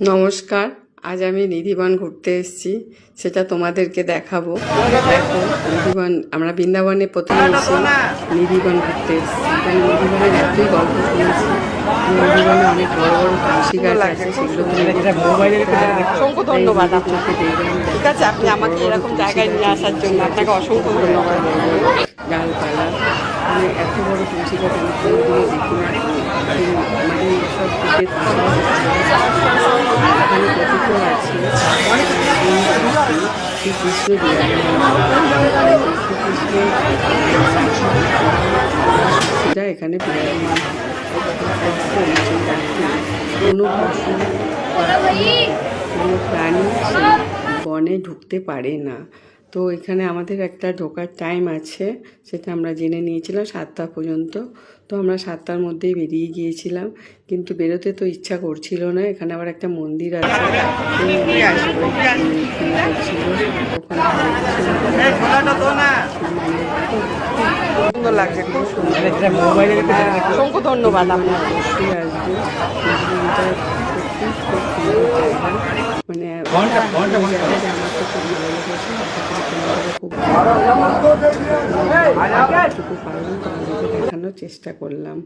নমস্কার, আজ আমি নিধিবন ঘুরতে এসেছি, সেটা তোমাদেরকে দেখাবো। দেখো নিধিবন, আমরা বৃন্দাবনে প্রথমে এসে নিধিবন ঘুরতে এসেছি। এখানে নিধিবনের এতই গল্প শুনেছি। নিধিবনে অনেক বড় বড় তুলসী গাছ আছে, সেগুলো অসংখ্য ধন্যবাদ আপনাকে। ঠিক আছে, আপনি আমাকে এরকম জায়গায় নিয়ে আসার জন্য আপনাকে অসংখ্য ধন্যবাদ। ডালপালা, মানে এত বড় তুলসী গাছ আমি কোনোদিনও দেখি না। মানে সব দিকে এখানে কথিত আছে শ্রীকৃষ্ণ সেটা এখানে বিরাজমান। কোনো পশু কোনো প্রাণী বনে ঢুকতে পারে না। তো এখানে আমাদের একটা ঢোকার টাইম আছে, সেটা আমরা জেনে নিয়েছিলাম 7টা পর্যন্ত। তো আমরা 7টার মধ্যেই বেরিয়ে গিয়েছিলাম, কিন্তু বেরোতে তো ইচ্ছা করছিল না। এখানে আবার একটা মন্দির আছে, সুন্দর লাগছে, খুব সুন্দর। অসংখ্য ধন্যবাদ আপনার। অবশ্যই আসবে, মানে দেখানোর চেষ্টা করলাম।